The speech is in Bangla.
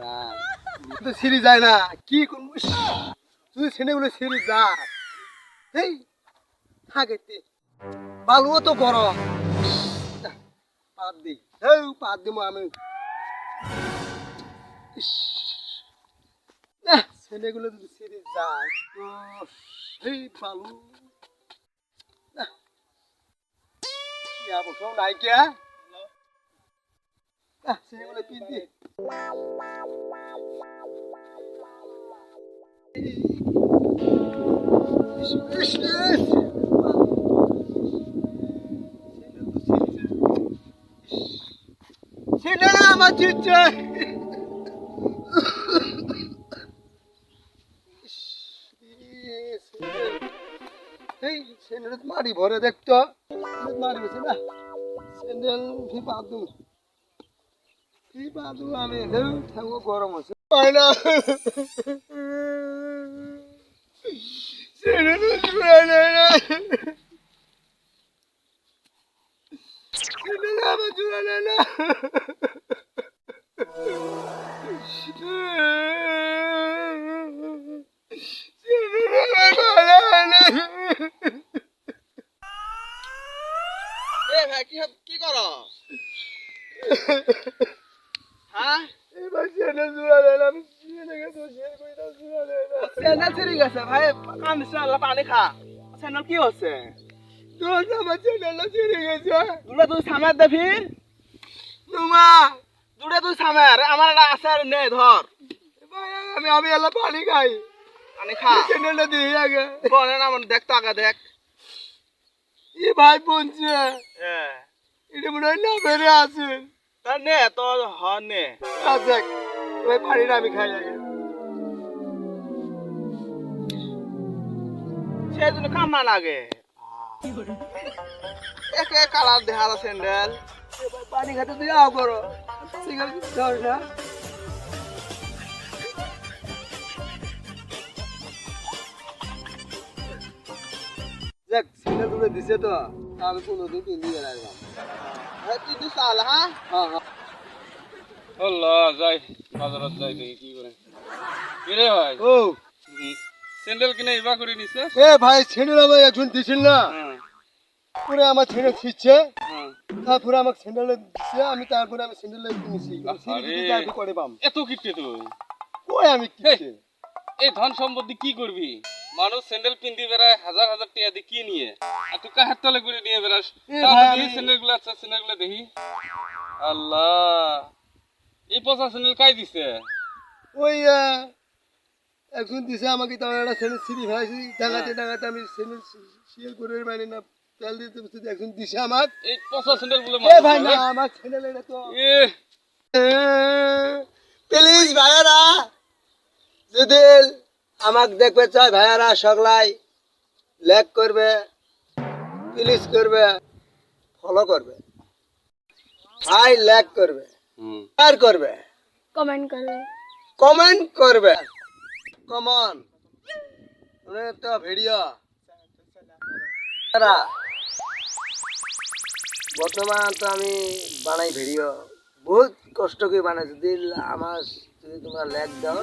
না তো সিঁড়ি যায় না কি করবো তুই ছেলেগুলো সিঁড়ি যা এই থাকে বালুও তো বড় পাত দিই এই পাত দিব আমি ছেলেগুলো যদি সিঁড়ি যায় তো এই বালু বসেও নাই কে ছেলেগুলো পিস দি ছেলেরা আমার চিচ্ছে এই স্যান্ডেল মারি ভরে দেখতো মারি বসে না স্যান্ডেল ফি পাদু আমি থাকবো গরম আছে হয় না স্যান্ডেল জুড়ে নেয় না স্যান্ডেল আমার জুড়ে নেয় না কি করো হ্যাঁ এবার চ্যানেল জুড়া দিলাম চ্যানেল ছিঁড়ে গেছে ভাই কামিস না পানি খা চ্যানেল কি হচ্ছে তোর আমার চ্যানেল ছিঁড়ে গেছে দুটা তুই সামার দে ফির নুমা দুটা তুই সামার আমার একটা আছে নে ধর আমি এলা পানি খাই পানি খা চ্যানেলটা দিয়ে আগে বলে না মানে দেখ তো আগে দেখ ই ভাই পৌঁছে এটা মনে হয় না বেড়ে আছে তার নে তো হ নে দেখ ওই পানিটা আমি খাই আগে সেই জন্য কামনা লাগে একে কালার দেখালো স্যান্ডেল পানি খাতে তুই আও করো সিগারেট ধর না দেখ স্যান্ডেল তুলে দিছে তো আমি কোনোদিন কিনতে গেলাম কিন্তু চাল হ্যাঁ আল্লাহ যাই বাজারত যাই দেখি কি করে কিরে ভাই ও স্যান্ডেল কিনে ইবা করে নিছে এ ভাই স্যান্ডেল আমায় একজন দিছিল না পুরো আমার স্যান্ডেল ছিচ্ছে তারপরে আমাকে স্যান্ডেল দিছে আমি তারপরে আমি স্যান্ডেল কিনেছি আরে করে পাম এত কিটে তুই কই আমি কিনছি এই ধন সম্পত্তি কি করবি মানুষ স্যান্ডেল পিন্দি বেড়ায় হাজার হাজার টাকা দিয়ে কি নিয়ে আর তুই কাহার তলে করে নিয়ে বেড়াস এই স্যান্ডেল গুলো আছে স্যান্ডেল গুলো দেখি আল্লাহ এই পচা স্যান্ডেল কাই দিছে ওই একজন দিছে আমাকে তাও একটা স্যান্ডেল ছিঁড়ি ফেলাইছি ডাঙাতে আমি স্যান্ডেল শিয়াল করে মানে না তেল দিতে একজন দিছে আমার এই পচা স্যান্ডেল গুলো এ ভাই না আমার স্যান্ডেল এটা তো প্লিজ ভাইয়ারা যদি আমাকে দেখবে চায় ভাইয়ারা সকলাই লাইক করবে প্লিজ করবে ফলো করবে ভাই লাইক করবে শেয়ার করবে কমেন্ট করবে কমন তো ভিডিও বর্তমান তো আমি বানাই ভিডিও বহুত কষ্ট করে বানাই যদি তোমরা লাইক দাও